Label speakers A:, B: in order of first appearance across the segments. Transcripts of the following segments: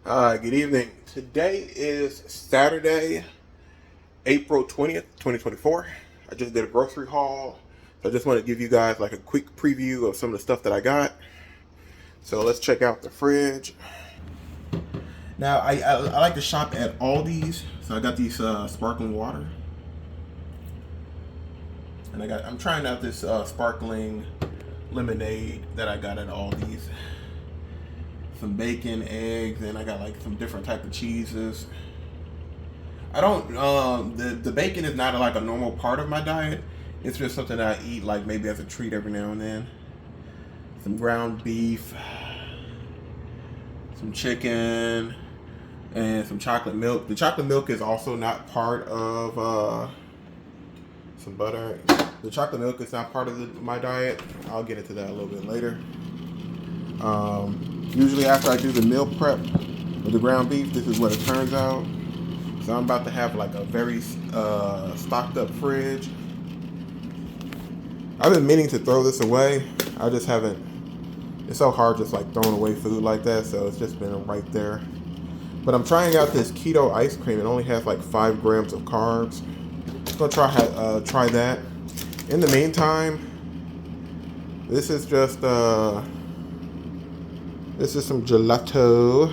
A: Good evening. Today is Saturday, April 20th, 2024. I just did a grocery haul. So I just want to give you guys like a quick preview of some of the stuff that I got. So let's check out the fridge. Now, I like to shop at Aldi's. So I got these sparkling water. And I'm trying out this sparkling lemonade that I got at Aldi's. Some bacon, eggs, and I got like some different type of cheeses. I don't. The bacon is not like a normal part of my diet. It's just something that I eat like maybe as a treat every now and then. Some ground beef, some chicken, and some chocolate milk. The chocolate milk is also not part of some butter. The chocolate milk is not part of my diet. I'll get into that a little bit later. Usually after I do the meal prep with the ground beef, this is what it turns out. So I'm about to have like a very stocked up fridge. I've been meaning to throw this away. I just haven't. It's so hard just like throwing away food like that. So it's just been right there. But I'm trying out this keto ice cream. It only has like 5 grams of carbs. I'm gonna try that. In the meantime, this is just this is some gelato.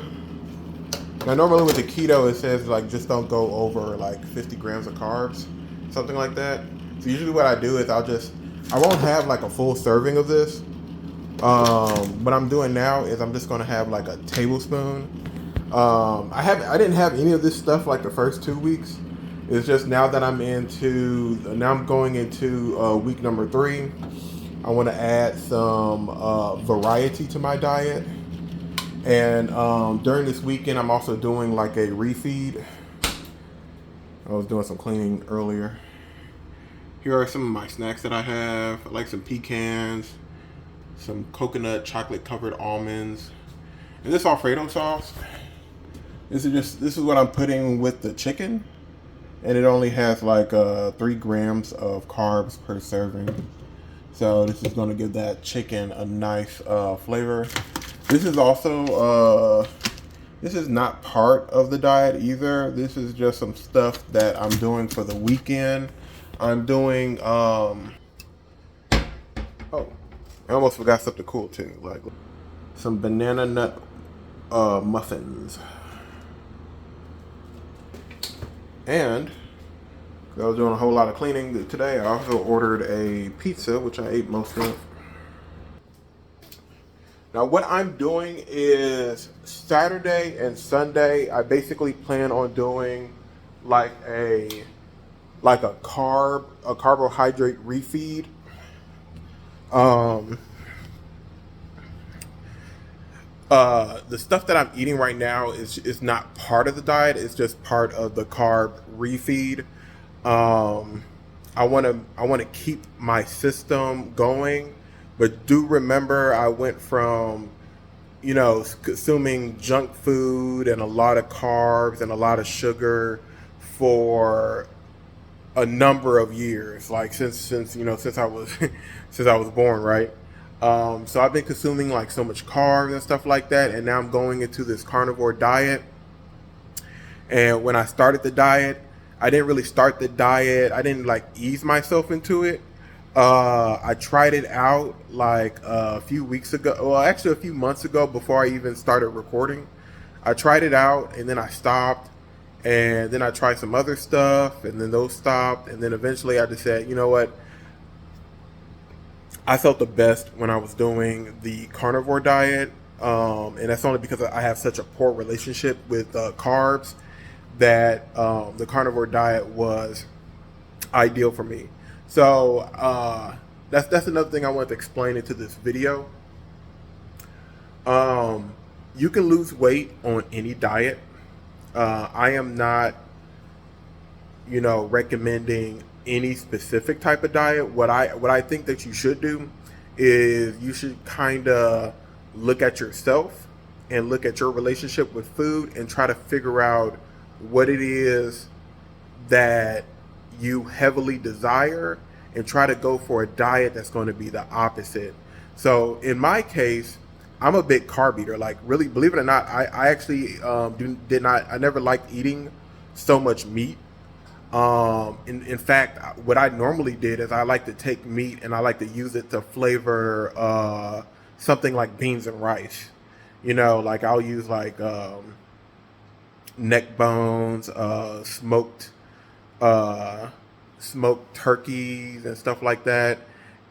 A: Now normally with the keto it says like just don't go over like 50 grams of carbs, something like that. So usually what I do is I won't have like a full serving of this. What I'm doing now is I'm just gonna have like a tablespoon. I didn't have any of this stuff like the first 2 weeks. It's just now that I'm going into week number 3. I want to add some variety to my diet. And during this weekend, I'm also doing like a refeed. I was doing some cleaning earlier. Here are some of my snacks that I have. I like some pecans, some coconut chocolate covered almonds, and this Alfredo sauce. This is what I'm putting with the chicken, and it only has like 3 grams of carbs per serving. So this is going to give that chicken a nice flavor. This is also, this is not part of the diet either. This is just some stuff that I'm doing for the weekend. I'm doing, oh, I almost forgot something cool too. Like some banana nut muffins. And I was doing a whole lot of cleaning today. I also ordered a pizza, which I ate most of. Now what I'm doing is Saturday and Sunday, I basically plan on doing like a carbohydrate refeed. The stuff that I'm eating right now is not part of the diet. It's just part of the carb refeed. I want to keep my system going. But do remember, I went from, consuming junk food and a lot of carbs and a lot of sugar for a number of years, like since I was since I was born, right? So I've been consuming like so much carbs and stuff like that, and now I'm going into this carnivore diet. And when I started the diet, I didn't really start the diet. I didn't like ease myself into it. I tried it out like a few weeks ago. Well, actually a few months ago before I even started recording. I tried it out and then I stopped. And then I tried some other stuff and then those stopped. And then eventually I just said, you know what? I felt the best when I was doing the carnivore diet. And that's only because I have such a poor relationship with carbs that the carnivore diet was ideal for me. So that's another thing I wanted to explain into this video. You can lose weight on any diet. I am not, recommending any specific type of diet. What I think that you should do is you should kind of look at yourself and look at your relationship with food and try to figure out what it is that you heavily desire and try to go for a diet that's going to be the opposite. So in my case, I'm a big carb eater. Like, really, believe it or not, I actually did not. I never liked eating so much meat. In fact, what I normally did is I like to take meat and I like to use it to flavor something like beans and rice. You know, like I'll use like neck bones, uh, smoked turkeys and stuff like that,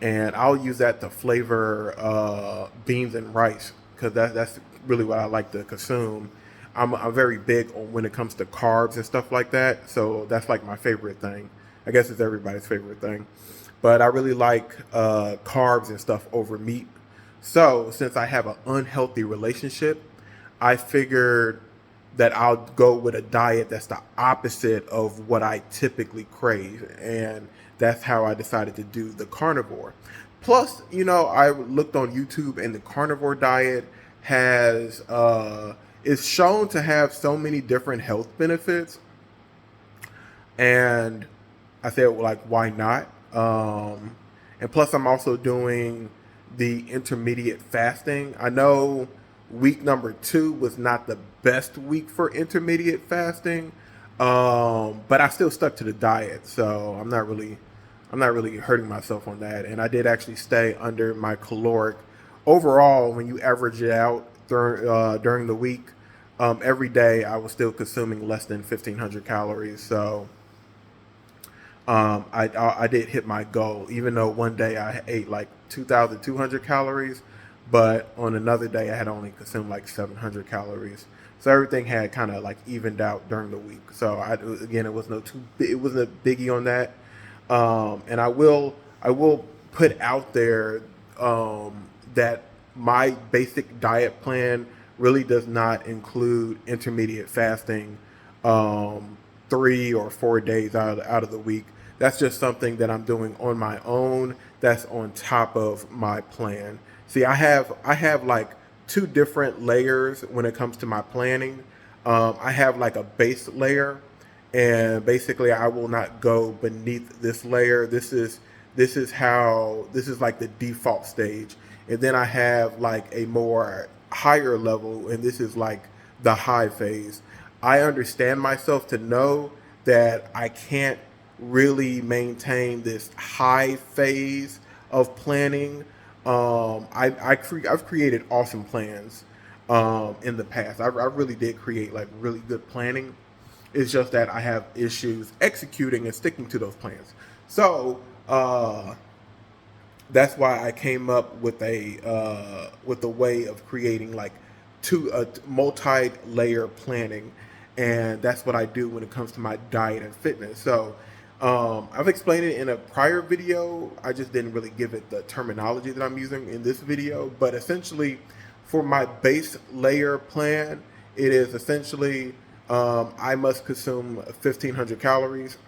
A: and I'll use that to flavor beans and rice because that's really what I like to consume. I'm very big on when it comes to carbs and stuff like that, so that's like my favorite thing. I guess it's everybody's favorite thing, but I really like carbs and stuff over meat. So since I have an unhealthy relationship, I figured that I'll go with a diet that's the opposite of what I typically crave. And that's how I decided to do the carnivore. Plus, you know, I looked on YouTube and the carnivore diet has is shown to have so many different health benefits. And I said, well, like, why not? And plus, I'm also doing the intermediate fasting. I know week number 2 was not the best week for intermediate fasting, but I still stuck to the diet, so I'm not really hurting myself on that. And I did actually stay under my caloric overall. When you average it out during the week, every day I was still consuming less than 1,500 calories. So I did hit my goal, even though one day I ate like 2,200 calories, but on another day I had only consumed like 700 calories. So everything had kind of like evened out during the week. So again, it was it wasn't a biggie on that. And I will put out there that my basic diet plan really does not include intermediate fasting 3 or 4 days out of the week. That's just something that I'm doing on my own. That's on top of my plan. See, I have like 2 different layers when it comes to my planning. I have like a base layer, and basically I will not go beneath this layer. This is like the default stage, and then I have like a more higher level, and this is like the high phase. I understand myself to know that I can't really maintain this high phase of planning. I've created awesome plans in the past. I really did create like really good planning. It's just that I have issues executing and sticking to those plans. So that's why I came up with a way of creating like multi-layer planning, and that's what I do when it comes to my diet and fitness. So I've explained it in a prior video. I just didn't really give it the terminology that I'm using in this video. But essentially, for my base layer plan, it is essentially I must consume 1,500 calories,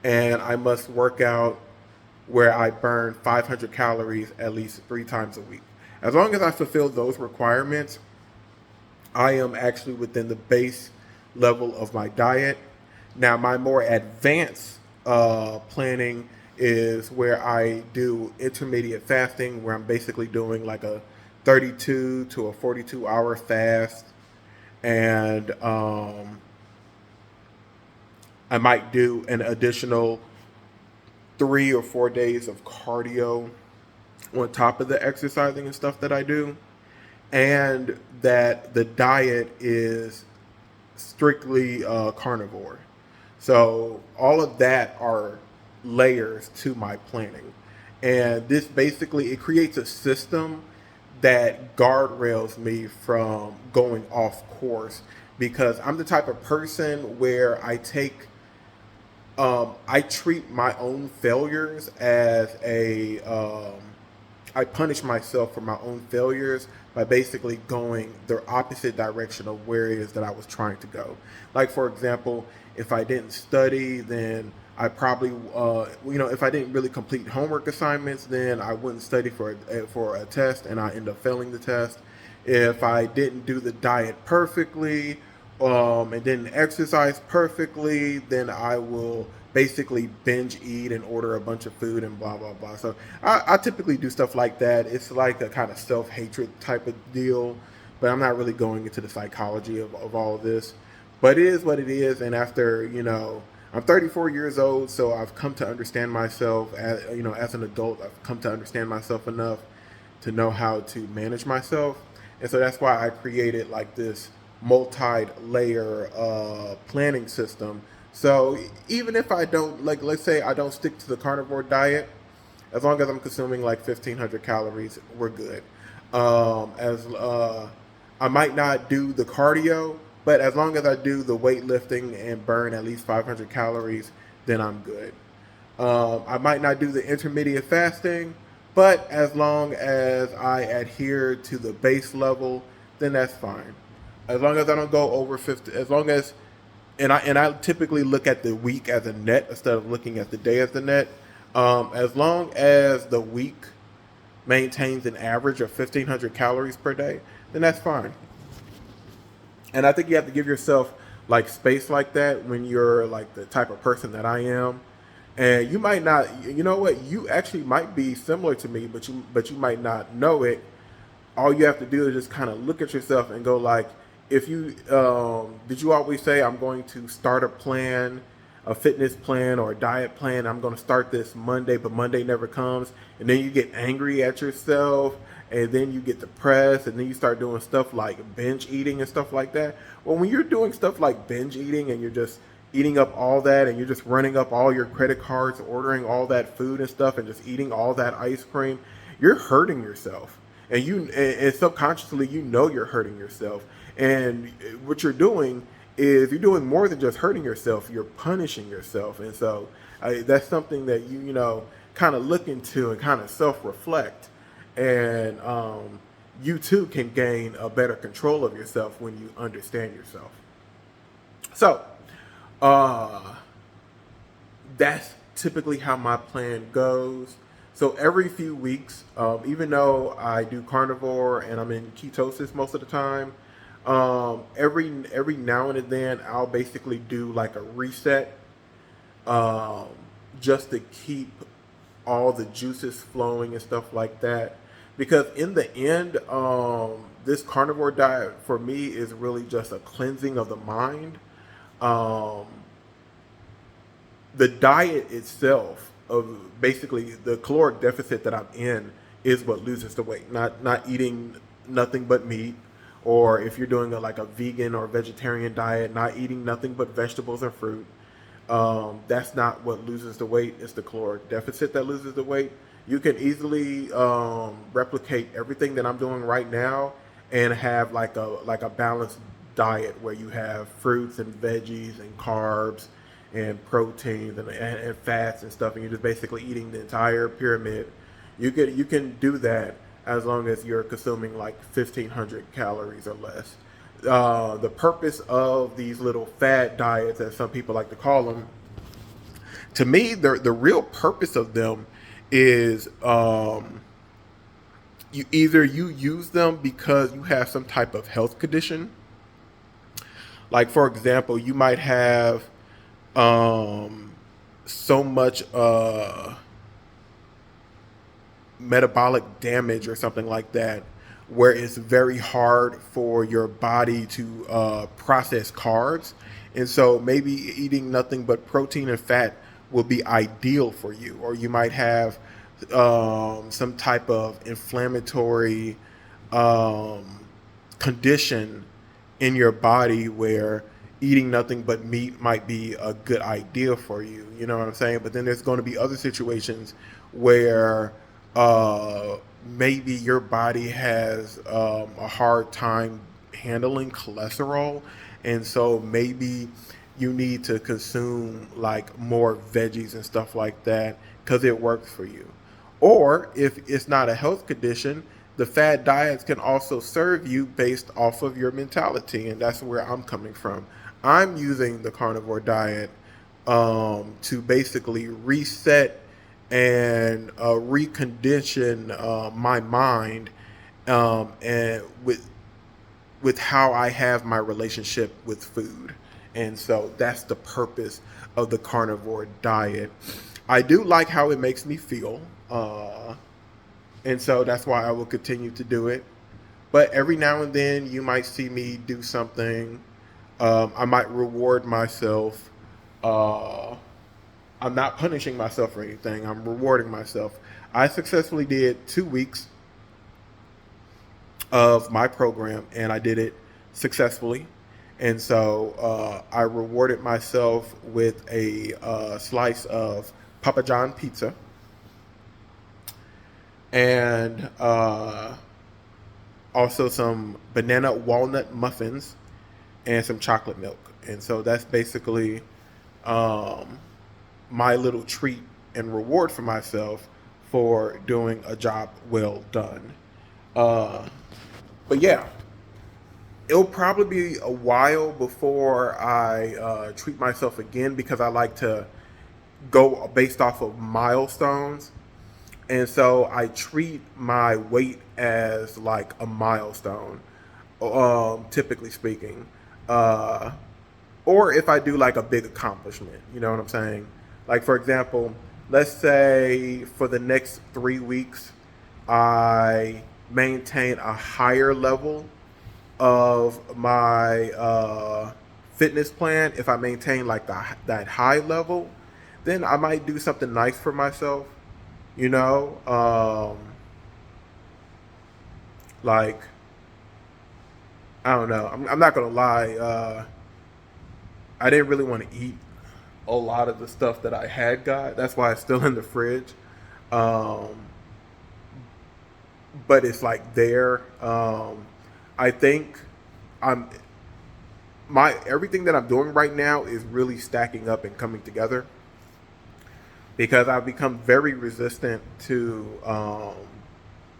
A: and I must work out where I burn 500 calories at least 3 times a week. As long as I fulfill those requirements, I am actually within the base level of my diet. Now, my more advanced planning is where I do intermediate fasting, where I'm basically doing like a 32 to a 42-hour fast, and I might do an additional 3 or 4 days of cardio on top of the exercising and stuff that I do, and that the diet is strictly carnivore. So all of that are layers to my planning, and this basically it creates a system that guardrails me from going off course, because I'm the type of person where I treat my own failures as I punish myself for my own failures by basically going the opposite direction of where it is that I was trying to go. Like, for example, if I didn't study, then I probably, if I didn't really complete homework assignments, then I wouldn't study for a test, and I end up failing the test. If I didn't do the diet perfectly, and didn't exercise perfectly, then I will basically binge eat and order a bunch of food and blah blah blah. So I typically do stuff like that. It's like a kind of self-hatred type of deal, but I'm not really going into the psychology of all of this. But it is what it is, and after, I'm 34 years old, so I've come to understand myself as, as an adult. I've come to understand myself enough to know how to manage myself. And so that's why I created like this multi-layer planning system. So even if I don't, like, let's say I don't stick to the carnivore diet, as long as I'm consuming like 1,500 calories, we're good. As I might not do the cardio, but as long as I do the weightlifting and burn at least 500 calories, then I'm good. I might not do the intermediate fasting, but as long as I adhere to the base level, then that's fine. As long as I don't go over 50, as long as, and I typically look at the week as a net instead of looking at the day as the net. As long as the week maintains an average of 1,500 calories per day, then that's fine. And I think you have to give yourself like space like that when you're like the type of person that I am. And you might not, you know what, you actually might be similar to me, but you might not know it. All you have to do is just kind of look at yourself and go like, if you did you always say I'm going to start a plan, a fitness plan or a diet plan, I'm going to start this Monday, but Monday never comes, and then you get angry at yourself, and then you get depressed, and then you start doing stuff like binge eating and stuff like that. Well, when you're doing stuff like binge eating and you're just eating up all that, and you're just running up all your credit cards, ordering all that food and stuff, and just eating all that ice cream, you're hurting yourself. And subconsciously, you're hurting yourself. And what you're doing is you're doing more than just hurting yourself. You're punishing yourself. And so that's something that you kind of look into and kind of self-reflect. And you too can gain a better control of yourself when you understand yourself. So that's typically how my plan goes. So every few weeks, even though I do carnivore and I'm in ketosis most of the time, every now and then I'll basically do like a reset, just to keep all the juices flowing and stuff like that. Because in the end, this carnivore diet for me is really just a cleansing of the mind. Um, the diet itself of basically the caloric deficit that I'm in is what loses the weight. Not eating nothing but meat, or if you're doing like a vegan or vegetarian diet, not eating nothing but vegetables and fruit. That's not what loses the weight. It's the caloric deficit that loses the weight. You can easily replicate everything that I'm doing right now and have like a balanced diet where you have fruits and veggies and carbs and proteins and fats and stuff, and you're just basically eating the entire pyramid. You can do that as long as you're consuming like 1,500 calories or less. The purpose of these little fad diets, as some people like to call them, to me, the real purpose of them is you use them because you have some type of health condition. Like for example, you might have so much metabolic damage or something like that, where it's very hard for your body to process carbs. And so maybe eating nothing but protein and fat will be ideal for you. Or you might have some type of inflammatory condition in your body where eating nothing but meat might be a good idea for you. You know what I'm saying? But then there's going to be other situations where maybe your body has a hard time handling cholesterol, and so maybe you need to consume like more veggies and stuff like that because it works for you. Or if it's not a health condition, the fad diets can also serve you based off of your mentality, and that's where I'm coming from. I'm using the carnivore diet to basically reset and recondition my mind, and with how I have my relationship with food. And so that's the purpose of the carnivore diet. I do like how it makes me feel. And so that's why I will continue to do it. But every now and then you might see me do something. I might reward myself. I'm not punishing myself for anything. I'm rewarding myself. I successfully did 2 weeks of my program, and I did it successfully. And so I rewarded myself with a slice of Papa John pizza and also some banana walnut muffins and some chocolate milk. And so that's basically my little treat and reward for myself for doing a job well done. But yeah, it'll probably be a while before I treat myself again, because I like to go based off of milestones. And so I treat my weight as like a milestone, typically speaking. Or if I do like a big accomplishment, you know what I'm saying? Like, for example, let's say for the next 3 weeks, I maintain a higher level of my fitness plan. If I maintain like that high level, then I might do something nice for myself, you know? Like, I don't know. I'm not going to lie. I didn't really want to eat a lot of the stuff that I had got. That's why it's still in the fridge. But it's like there. I think everything that I'm doing right now is really stacking up and coming together, because I've become very resistant to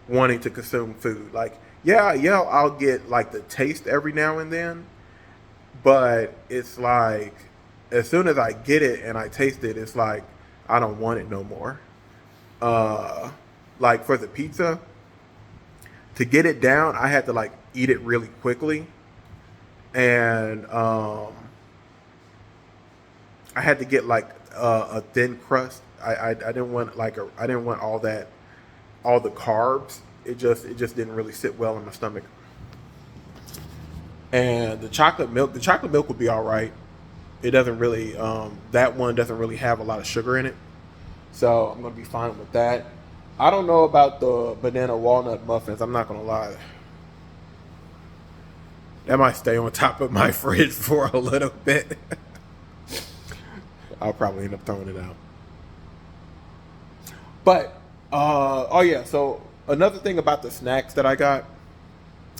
A: wanting to consume food. Like, yeah, I'll get like the taste every now and then, but it's like as soon as I get it and I taste it, it's like I don't want it no more. Like for the pizza, to get it down, I had to like eat it really quickly, and I had to get like a thin crust. I didn't want I didn't want all the carbs. It just didn't really sit well in my stomach. And the chocolate milk would be all right. It doesn't really that one doesn't really have a lot of sugar in it, so I'm gonna be fine with that. I don't know about the banana walnut muffins. I'm not gonna lie. That might stay on top of my fridge for a little bit. I'll probably end up throwing it out. But oh yeah, so another thing about the snacks that I got.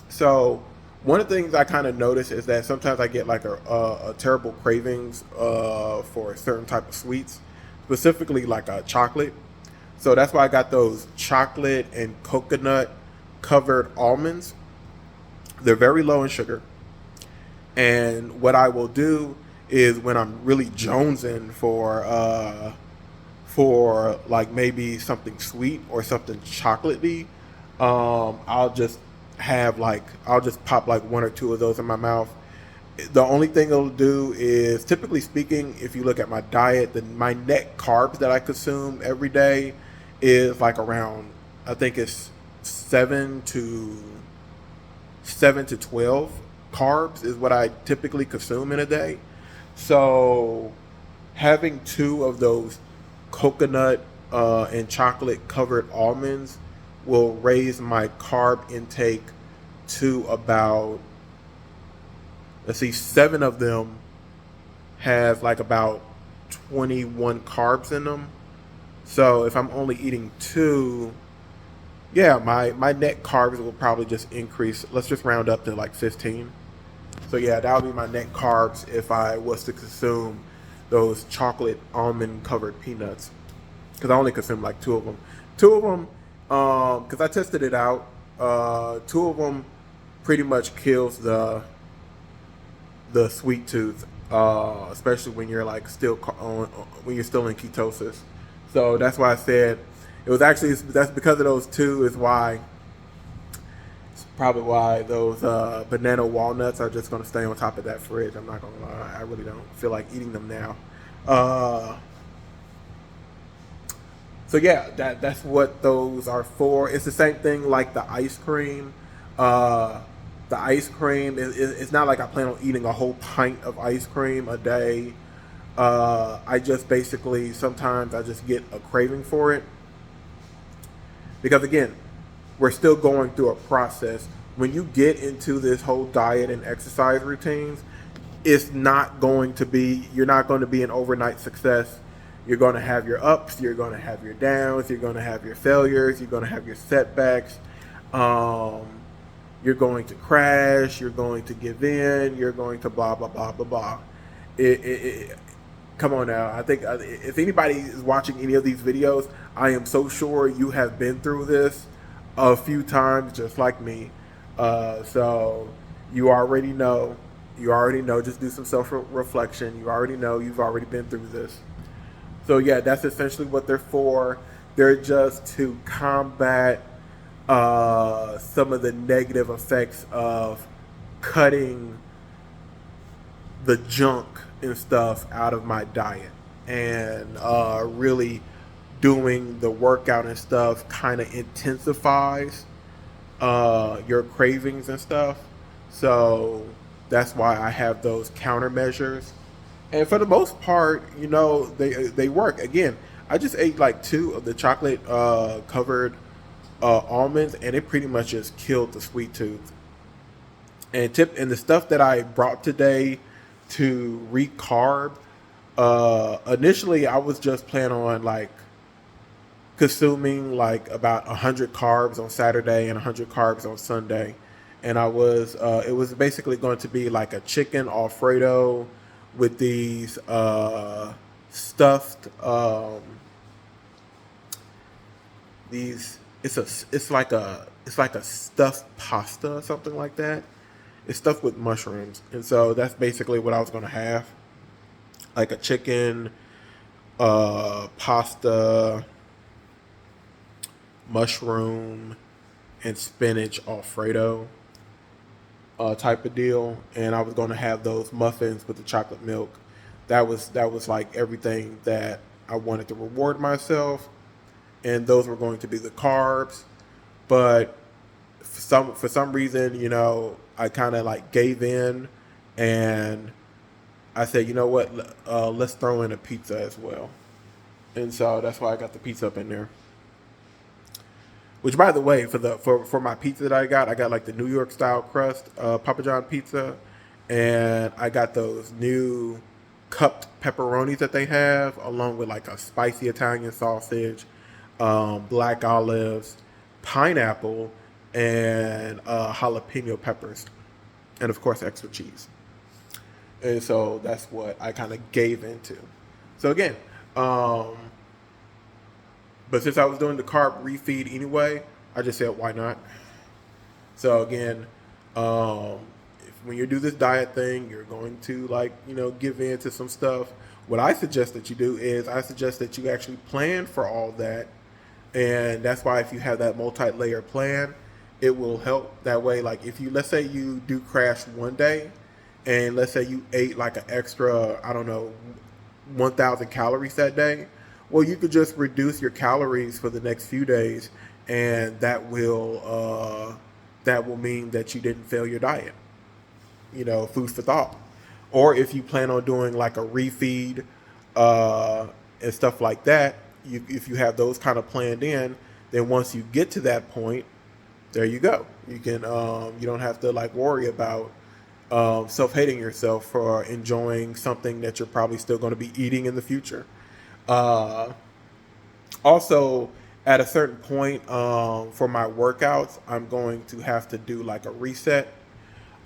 A: So one of the things I kind of notice is that sometimes I get like a terrible cravings for a certain type of sweets, specifically like chocolate. So that's why I got those chocolate and coconut covered almonds. They're very low in sugar. And what I will do is when I'm really jonesing for like maybe something sweet or something chocolatey, I'll just pop like one or two of those in my mouth. The only thing it'll do is, typically speaking, if you look at my diet, then my net carbs that I consume every day is like around, I think it's 7 to 12 carbs is what I typically consume in a day. So having 2 of those coconut and chocolate covered almonds will raise my carb intake to about, let's see, 7 of them have like about 21 carbs in them. So if I'm only eating 2, yeah, my net carbs will probably just increase. Let's just round up to like 15. So yeah, that would be my net carbs if I was to consume those chocolate almond covered peanuts, because I only consume like 2 of them. 2 of them, because I tested it out. 2 of them pretty much kills the sweet tooth, especially when you're like when you're still in ketosis. So that's why I said it was actually, that's because of those 2 is why Probably why those banana walnuts are just going to stay on top of that fridge. I'm not going to lie. I really don't feel like eating them now. Uh, so yeah, that's what those are for. It's the same thing like the ice cream. Uh, the ice cream it's not like I plan on eating a whole pint of ice cream a day. I just basically sometimes I just get a craving for it because again, we're still going through a process. When you get into this whole diet and exercise routines, it's not going to be, you're not going to be an overnight success. You're going to have your ups, you're going to have your downs, you're going to have your failures, you're going to have your setbacks. Um, you're going to crash, you're going to give in, you're going to blah, blah, blah, blah, blah. Come on now. I think if anybody is watching any of these videos, I am so sure you have been through this a few times, just like me. So you already know. You already know. Just do some self-reflection. You already know. You've already been through this. So yeah, that's essentially what they're for. They're just to combat some of the negative effects of cutting the junk and stuff out of my diet, and really doing the workout and stuff kind of intensifies your cravings and stuff. So that's why I have those countermeasures, and for the most part, they work. Again, I just ate like 2 of the chocolate covered almonds, and it pretty much just killed the sweet tooth. And the stuff that I brought today to recarb. Initially, I was just planning on like consuming like about 100 carbs on Saturday and 100 carbs on Sunday, and it was basically going to be like a chicken Alfredo with these stuffed these. It's like a stuffed pasta or something like that. It's stuffed with mushrooms. And so that's basically what I was going to have. Like a chicken, pasta, mushroom, and spinach Alfredo type of deal. And I was going to have those muffins with the chocolate milk. That was like everything that I wanted to reward myself. And those were going to be the carbs. But for some reason, I kind of like gave in, and I said, you know what, let's throw in a pizza as well. And so that's why I got the pizza up in there. Which, by the way, for my pizza that I got like the New York style crust, Papa John pizza, and I got those new cupped pepperonis that they have, along with like a spicy Italian sausage, black olives, pineapple, and jalapeno peppers, and of course extra cheese. And so that's what I kind of gave into. So again, but since I was doing the carb refeed anyway, I just said why not. So again, when you do this diet thing, you're going to give in to some stuff. What I suggest that you do is I suggest that you actually plan for all that. And that's why if you have that multi-layer plan, it will help. That way, like if you, let's say you do crash one day, and let's say you ate like an extra, 1,000 calories that day, well, you could just reduce your calories for the next few days, and that will mean that you didn't fail your diet. Food for thought. Or if you plan on doing like a refeed and stuff like that, if you have those kind of planned in, then once you get to that point, there you go. You can you don't have to like worry about self-hating yourself for enjoying something that you're probably still going to be eating in the future. Also, at a certain point for my workouts, I'm going to have to do like a reset.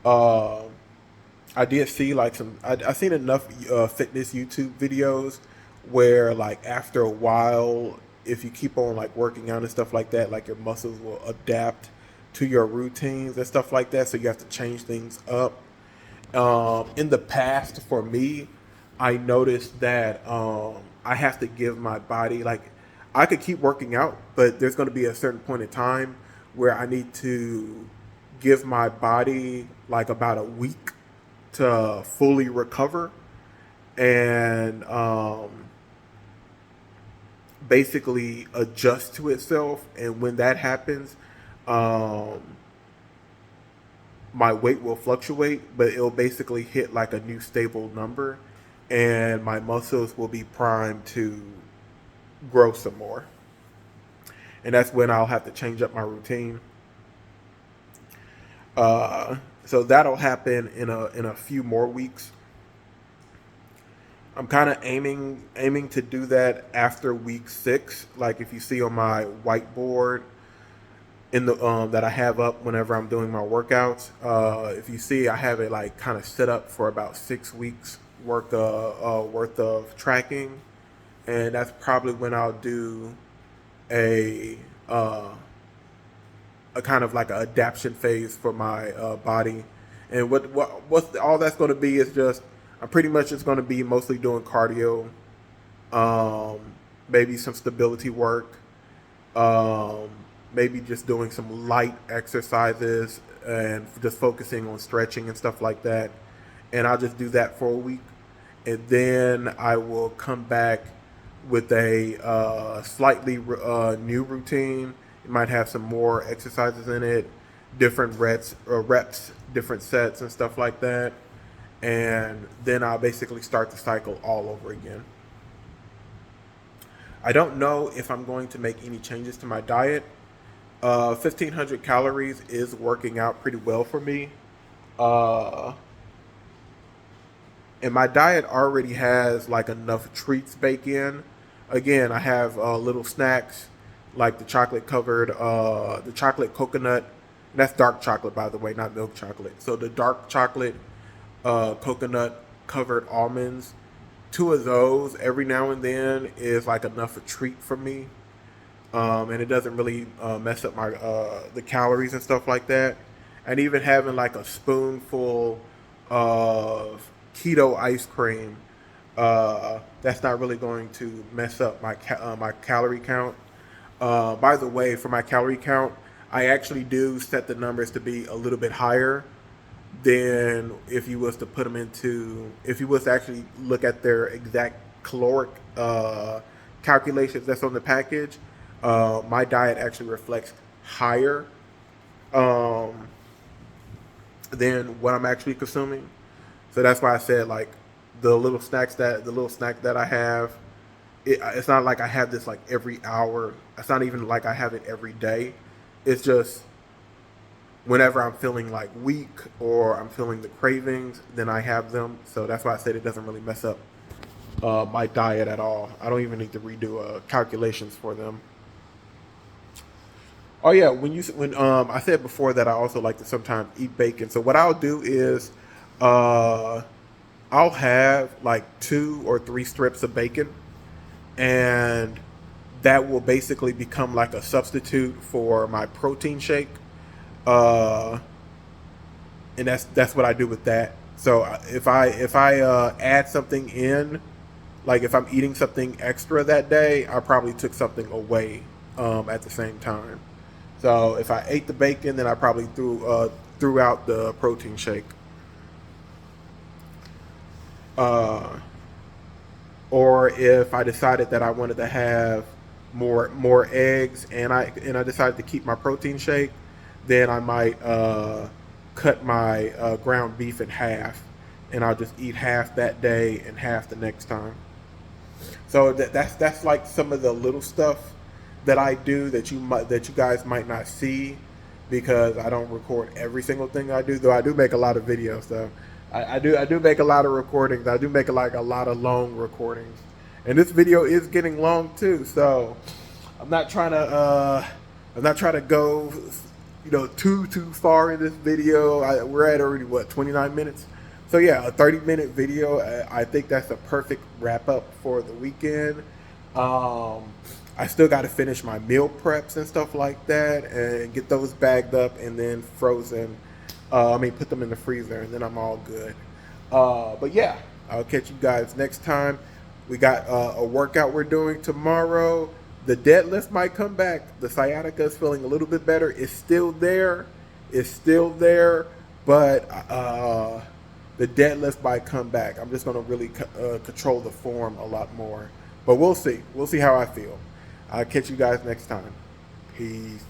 A: I did see like I seen enough fitness YouTube videos where like after a while, if you keep on like working out and stuff like that, like your muscles will adapt to your routines and stuff like that. So you have to change things up. In the past, for me, I noticed that I have to give my body, like, I could keep working out, but there's going to be a certain point in time where I need to give my body like about a week to fully recover and basically adjust to itself. And when that happens, my weight will fluctuate, but it'll basically hit like a new stable number, and my muscles will be primed to grow some more. And that's when I'll have to change up my routine. So that'll happen in a few more weeks. I'm kind of aiming to do that after week 6. Like if you see on my whiteboard in the that I have up whenever I'm doing my workouts, if you see, I have it like kind of set up for about 6 weeks worth of tracking, and that's probably when I'll do a kind of like an adaptation phase for my body. And what's all that's going to be is just, I'm pretty much just going to be mostly doing cardio, maybe some stability work, maybe just doing some light exercises and just focusing on stretching and stuff like that. And I'll just do that for a week, and then I will come back with a slightly new routine. It might have some more exercises in it, different reps, different sets and stuff like that. And then I'll basically start the cycle all over again. I don't know if I'm going to make any changes to my diet. 1,500 calories is working out pretty well for me. And my diet already has like enough treats baked in. Again, I have little snacks like the chocolate coconut. And that's dark chocolate, by the way, not milk chocolate. So the dark chocolate coconut covered almonds, 2 of those every now and then is like enough a treat for me. And it doesn't really mess up my the calories and stuff like that. And even having like a spoonful of keto ice cream, that's not really going to mess up my my calorie count. By the way, for my calorie count, I actually do set the numbers to be a little bit higher than if you was to put them into, if you was to actually look at their exact caloric calculations that's on the package. My diet actually reflects higher than what I'm actually consuming. So that's why I said like the little snack that I have, it's not like I have this like every hour. It's not even like I have it every day. It's just whenever I'm feeling like weak or I'm feeling the cravings, then I have them. So that's why I said it doesn't really mess up my diet at all. I don't even need to redo calculations for them. Oh yeah, when I said before that I also like to sometimes eat bacon. So what I'll do is I'll have like 2 or 3 strips of bacon, and that will basically become like a substitute for my protein shake. And that's what I do with that. So if I add something in, like if I'm eating something extra that day, I probably took something away at the same time. So if I ate the bacon, then I probably threw out the protein shake. Or if I decided that I wanted to have more eggs, and I decided to keep my protein shake, then I might cut my ground beef in half, and I'll just eat half that day and half the next time. So that's like some of the little stuff that I do that you guys might not see, because I don't record every single thing I do. Though I do make a lot of videos, though. I do make a lot of recordings. I do make a lot of long recordings, and this video is getting long too. So I'm not trying to go too far in this video. We're at already 29 minutes. So yeah, a 30-minute video. I think that's a perfect wrap up for the weekend. I still got to finish my meal preps and stuff like that, and get those bagged up and then frozen. Put them in the freezer, and then I'm all good. But yeah, I'll catch you guys next time. We got a workout we're doing tomorrow. The deadlift might come back. The sciatica is feeling a little bit better. It's still there, is still there, but the deadlift might come back. I'm just going to really control the form a lot more. But we'll see. We'll see how I feel. I'll catch you guys next time. Peace.